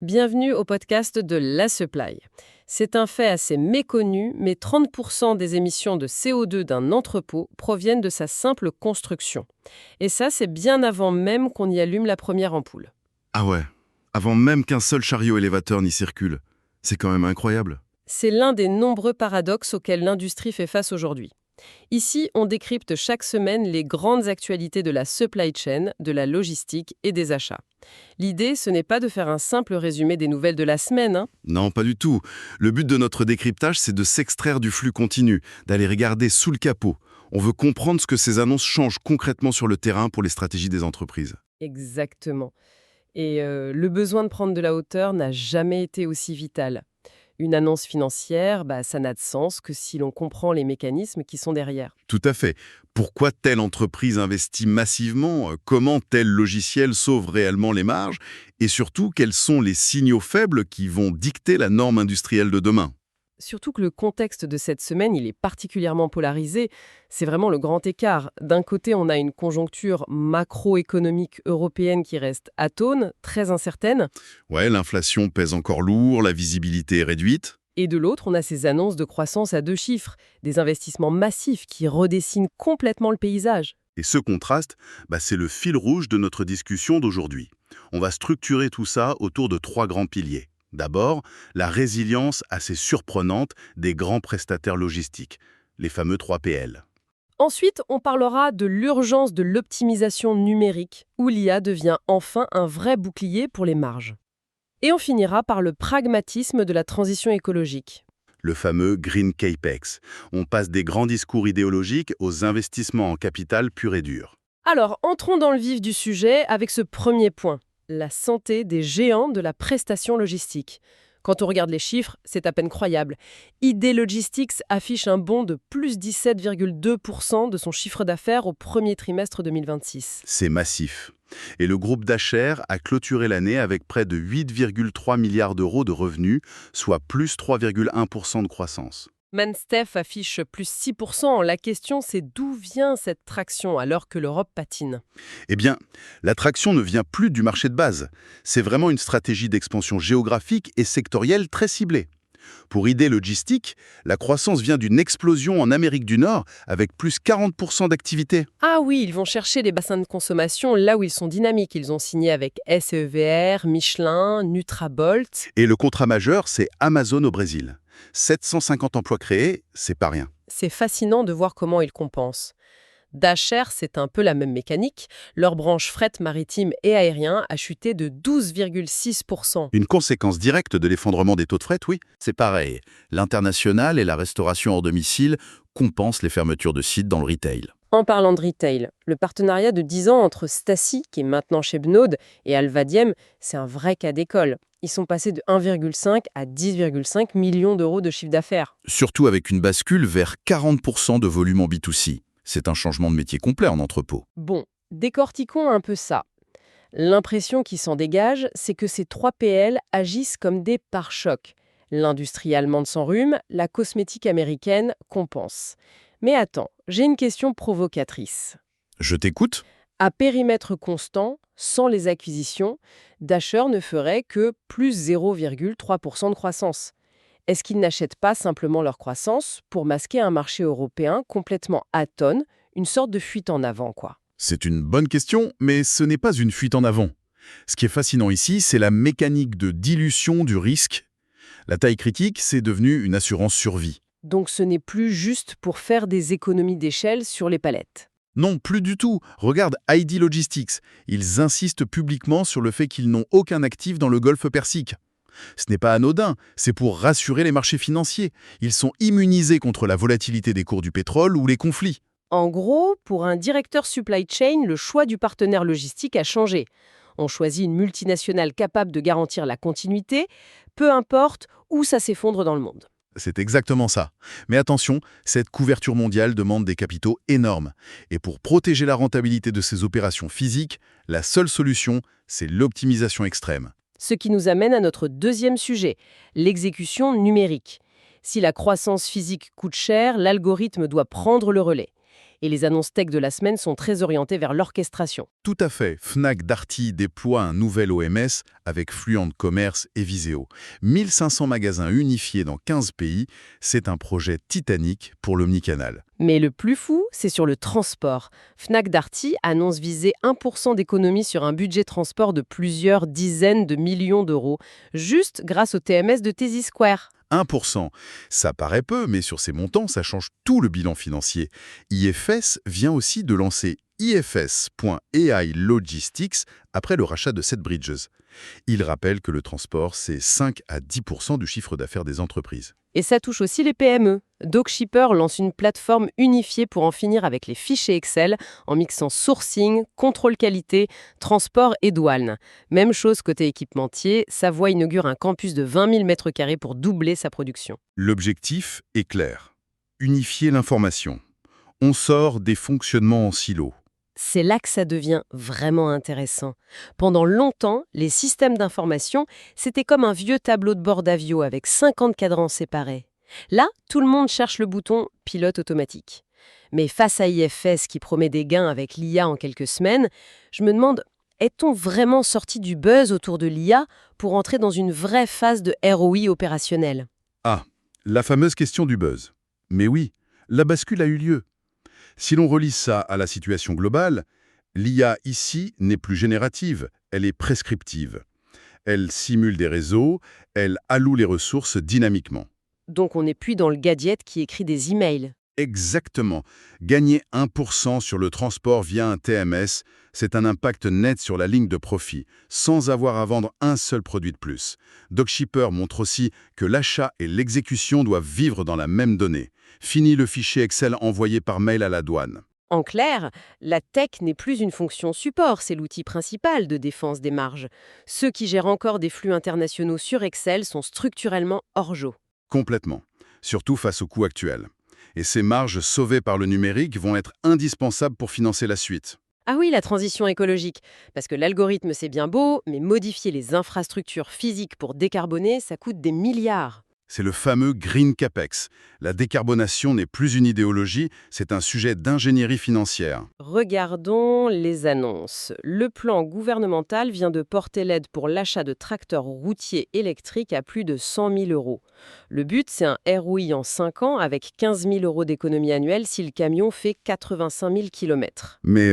Bienvenue au podcast de La Supply. C'est un fait assez méconnu, mais 30% des émissions de CO2 d'un entrepôt proviennent de sa simple construction. Et ça, c'est bien avant même qu'on y allume la première ampoule. Ah ouais, avant même qu'un seul chariot élévateur n'y circule. C'est quand même incroyable. C'est l'un des nombreux paradoxes auxquels l'industrie fait face aujourd'hui. Ici, on décrypte chaque semaine les grandes actualités de la supply chain, de la logistique et des achats. L'idée, ce n'est pas de faire un simple résumé des nouvelles de la semaine, hein. Non, pas du tout. Le but de notre décryptage, c'est de s'extraire du flux continu, d'aller regarder sous le capot. On veut comprendre ce que ces annonces changent concrètement sur le terrain pour les stratégies des entreprises. Exactement. Et le besoin de prendre de la hauteur n'a jamais été aussi vital. Une annonce financière, ça n'a de sens que si l'on comprend les mécanismes qui sont derrière. Tout à fait. Pourquoi telle entreprise investit massivement? Comment tel logiciel sauve réellement les marges? Et surtout, quels sont les signaux faibles qui vont dicter la norme industrielle de demain? Surtout que le contexte de cette semaine, il est particulièrement polarisé. C'est vraiment le grand écart. D'un côté, on a une conjoncture macroéconomique européenne qui reste atone, très incertaine. Ouais, l'inflation pèse encore lourd, la visibilité est réduite. Et de l'autre, on a ces annonces de croissance à 2 chiffres, des investissements massifs qui redessinent complètement le paysage. Et ce contraste, c'est le fil rouge de notre discussion d'aujourd'hui. On va structurer tout ça autour de 3 grands piliers. D'abord, la résilience assez surprenante des grands prestataires logistiques, les fameux 3PL. Ensuite, on parlera de l'urgence de l'optimisation numérique, où l'IA devient enfin un vrai bouclier pour les marges. Et on finira par le pragmatisme de la transition écologique. Le fameux Green Capex. On passe des grands discours idéologiques aux investissements en capital pur et dur. Alors, entrons dans le vif du sujet avec ce premier point, la santé des géants de la prestation logistique. Quand on regarde les chiffres, c'est à peine croyable. ID Logistics affiche un bond de plus 17,2% de son chiffre d'affaires au premier trimestre 2026. C'est massif. Et le groupe Dacher a clôturé l'année avec près de 8,3 milliards d'euros de revenus, soit plus 3,1% de croissance. Manstef affiche plus 6%. La question, c'est d'où vient cette traction alors que l'Europe patine? Eh bien, l'attraction ne vient plus du marché de base. C'est vraiment une stratégie d'expansion géographique et sectorielle très ciblée. Pour ID Logistic, la croissance vient d'une explosion en Amérique du Nord avec plus 40% d'activité. Ah oui, ils vont chercher les bassins de consommation là où ils sont dynamiques. Ils ont signé avec SEVR, Michelin, Nutrabolt. Et le contrat majeur, c'est Amazon au Brésil. 750 emplois créés, c'est pas rien. C'est fascinant de voir comment ils compensent. Dacher, c'est un peu la même mécanique. Leur branche fret maritime et aérien a chuté de 12,6%. Une conséquence directe de l'effondrement des taux de fret, oui. C'est pareil. L'international et la restauration hors domicile compensent les fermetures de sites dans le retail. En parlant de retail, le partenariat de 10 ans entre Staci, qui est maintenant chez Bnaud, et Alvadiem, c'est un vrai cas d'école. Ils sont passés de 1,5 à 10,5 millions d'euros de chiffre d'affaires. Surtout avec une bascule vers 40% de volume en B2C. C'est un changement de métier complet en entrepôt. Bon, décortiquons un peu ça. L'impression qui s'en dégage, c'est que ces 3 PL agissent comme des pare-chocs. L'industrie allemande s'enrhume, la cosmétique américaine compense. Mais attends, j'ai une question provocatrice. Je t'écoute. À périmètre constant, sans les acquisitions, Dacher ne ferait que plus 0,3% de croissance. Est-ce qu'ils n'achètent pas simplement leur croissance pour masquer un marché européen complètement atone, une sorte de fuite en avant, quoi? C'est une bonne question, mais ce n'est pas une fuite en avant. Ce qui est fascinant ici, c'est la mécanique de dilution du risque. La taille critique, c'est devenu une assurance survie. Donc ce n'est plus juste pour faire des économies d'échelle sur les palettes. Non, plus du tout. Regarde ID Logistics. Ils insistent publiquement sur le fait qu'ils n'ont aucun actif dans le Golfe Persique. Ce n'est pas anodin, c'est pour rassurer les marchés financiers. Ils sont immunisés contre la volatilité des cours du pétrole ou les conflits. En gros, pour un directeur supply chain, le choix du partenaire logistique a changé. On choisit une multinationale capable de garantir la continuité, peu importe où ça s'effondre dans le monde. C'est exactement ça. Mais attention, cette couverture mondiale demande des capitaux énormes. Et pour protéger la rentabilité de ces opérations physiques, la seule solution, c'est l'optimisation extrême. Ce qui nous amène à notre deuxième sujet, l'exécution numérique. Si la croissance physique coûte cher, l'algorithme doit prendre le relais. Et les annonces tech de la semaine sont très orientées vers l'orchestration. Tout à fait. Fnac Darty déploie un nouvel OMS avec Fluent Commerce et Viséo. 1500 magasins unifiés dans 15 pays, c'est un projet titanique pour l'omnicanal. Mais le plus fou, c'est sur le transport. Fnac Darty annonce viser 1% d'économie sur un budget transport de plusieurs dizaines de millions d'euros, juste grâce au TMS de Tesi Square. 1%. Ça paraît peu, mais sur ces montants, ça change tout le bilan financier. IFS vient aussi de lancer IFS.AI Logistics après le rachat de SetBridges. Il rappelle que le transport, c'est 5 à 10% du chiffre d'affaires des entreprises. Et ça touche aussi les PME. DocShipper lance une plateforme unifiée pour en finir avec les fichiers Excel en mixant sourcing, contrôle qualité, transport et douane. Même chose côté équipementier, Savoie inaugure un campus de 20 000 m² pour doubler sa production. L'objectif est clair. Unifier l'information. On sort des fonctionnements en silo. C'est là que ça devient vraiment intéressant. Pendant longtemps, les systèmes d'information, c'était comme un vieux tableau de bord d'avion avec 50 cadrans séparés. Là, tout le monde cherche le bouton « pilote automatique ». Mais face à IFS qui promet des gains avec l'IA en quelques semaines, je me demande, est-on vraiment sorti du buzz autour de l'IA pour entrer dans une vraie phase de ROI opérationnel ? Ah, la fameuse question du buzz. Mais oui, la bascule a eu lieu. Si l'on relie ça à la situation globale, l'IA ici n'est plus générative, elle est prescriptive. Elle simule des réseaux, elle alloue les ressources dynamiquement. Donc on n'est plus dans le gadget qui écrit des emails. Exactement. Gagner 1% sur le transport via un TMS, c'est un impact net sur la ligne de profit, sans avoir à vendre un seul produit de plus. DocShipper montre aussi que l'achat et l'exécution doivent vivre dans la même donnée. Fini le fichier Excel envoyé par mail à la douane. En clair, la tech n'est plus une fonction support, c'est l'outil principal de défense des marges. Ceux qui gèrent encore des flux internationaux sur Excel sont structurellement hors jeu. Complètement. Surtout face au coût actuel. Et ces marges sauvées par le numérique vont être indispensables pour financer la suite. Ah oui, la transition écologique. Parce que l'algorithme, c'est bien beau, mais modifier les infrastructures physiques pour décarboner, ça coûte des milliards. C'est le fameux Green CAPEX. La décarbonation n'est plus une idéologie, c'est un sujet d'ingénierie financière. Regardons les annonces. Le plan gouvernemental vient de porter l'aide pour l'achat de tracteurs routiers électriques à plus de 100 000 euros. Le but, c'est un ROI en 5 ans avec 15 000 euros d'économie annuelle si le camion fait 85 000 km. Mais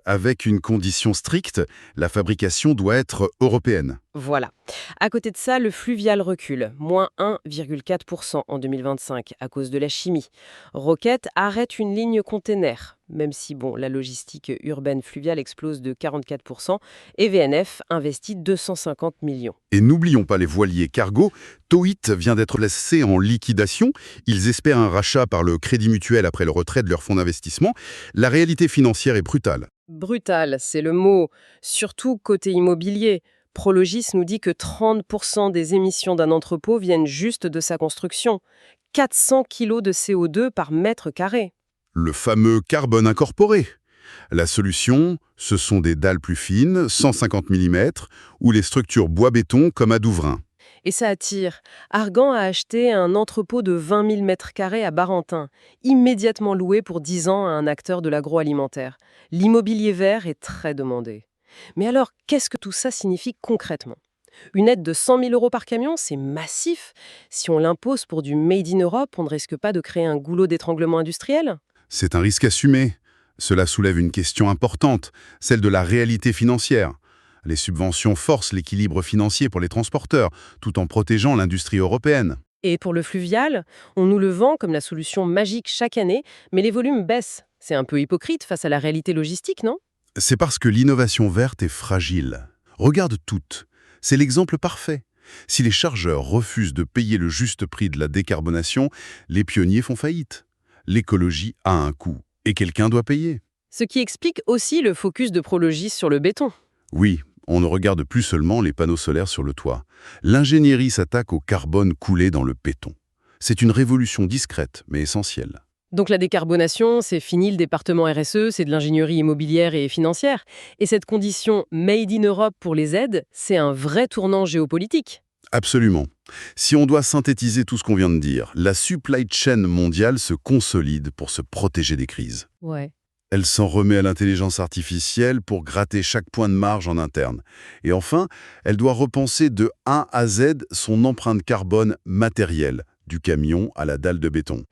avec une condition stricte, la fabrication doit être européenne. Voilà. À côté de ça, le fluvial recule, moins 1,4% en 2025 à cause de la chimie. Roquette arrête une ligne container, même si la logistique urbaine fluviale explose de 44%, et VNF investit 250 millions. Et n'oublions pas les voiliers cargo. Toit vient d'être laissé en liquidation. Ils espèrent un rachat par le Crédit Mutuel après le retrait de leur fonds d'investissement. La réalité financière est brutale. Brutal, c'est le mot, surtout côté immobilier. Prologis nous dit que 30% des émissions d'un entrepôt viennent juste de sa construction. 400 kg de CO2 par mètre carré. Le fameux carbone incorporé. La solution, ce sont des dalles plus fines, 150 mm, ou les structures bois-béton comme à Douvrin. Et ça attire. Argan a acheté un entrepôt de 20 000 m² à Barentin, immédiatement loué pour 10 ans à un acteur de l'agroalimentaire. L'immobilier vert est très demandé. Mais alors, qu'est-ce que tout ça signifie concrètement ? Une aide de 100 000 euros par camion, c'est massif. Si on l'impose pour du Made in Europe, on ne risque pas de créer un goulot d'étranglement industriel ? C'est un risque assumé. Cela soulève une question importante, celle de la réalité financière. Les subventions forcent l'équilibre financier pour les transporteurs, tout en protégeant l'industrie européenne. Et pour le fluvial, on nous le vend comme la solution magique chaque année, mais les volumes baissent. C'est un peu hypocrite face à la réalité logistique, non ? C'est parce que l'innovation verte est fragile. Regarde toutes. C'est l'exemple parfait. Si les chargeurs refusent de payer le juste prix de la décarbonation, les pionniers font faillite. L'écologie a un coût, et quelqu'un doit payer. Ce qui explique aussi le focus de Prologis sur le béton. Oui, on ne regarde plus seulement les panneaux solaires sur le toit. L'ingénierie s'attaque au carbone coulé dans le béton. C'est une révolution discrète, mais essentielle. Donc la décarbonation, c'est fini le département RSE, c'est de l'ingénierie immobilière et financière. Et cette condition Made in Europe pour les aides, c'est un vrai tournant géopolitique. Absolument. Si on doit synthétiser tout ce qu'on vient de dire, la supply chain mondiale se consolide pour se protéger des crises. Ouais. Elle s'en remet à l'intelligence artificielle pour gratter chaque point de marge en interne. Et enfin, elle doit repenser de A à Z son empreinte carbone matérielle, du camion à la dalle de béton.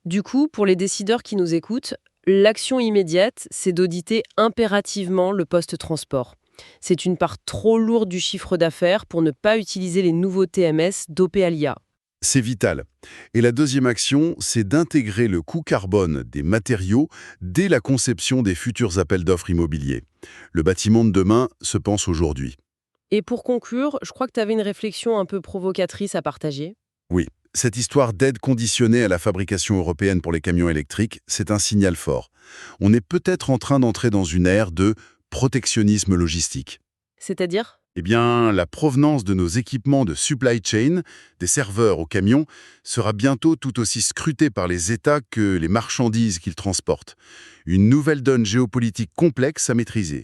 Du coup, pour les décideurs qui nous écoutent, l'action immédiate, c'est d'auditer impérativement le poste transport. C'est une part trop lourde du chiffre d'affaires pour ne pas utiliser les nouveaux TMS dopés à l'IA. C'est vital. Et la deuxième action, c'est d'intégrer le coût carbone des matériaux dès la conception des futurs appels d'offres immobiliers. Le bâtiment de demain se pense aujourd'hui. Et pour conclure, je crois que tu avais une réflexion un peu provocatrice à partager. Oui, cette histoire d'aide conditionnée à la fabrication européenne pour les camions électriques, c'est un signal fort. On est peut-être en train d'entrer dans une ère de protectionnisme logistique. C'est-à-dire? Eh bien, la provenance de nos équipements de supply chain, des serveurs aux camions, sera bientôt tout aussi scrutée par les États que les marchandises qu'ils transportent. Une nouvelle donne géopolitique complexe à maîtriser.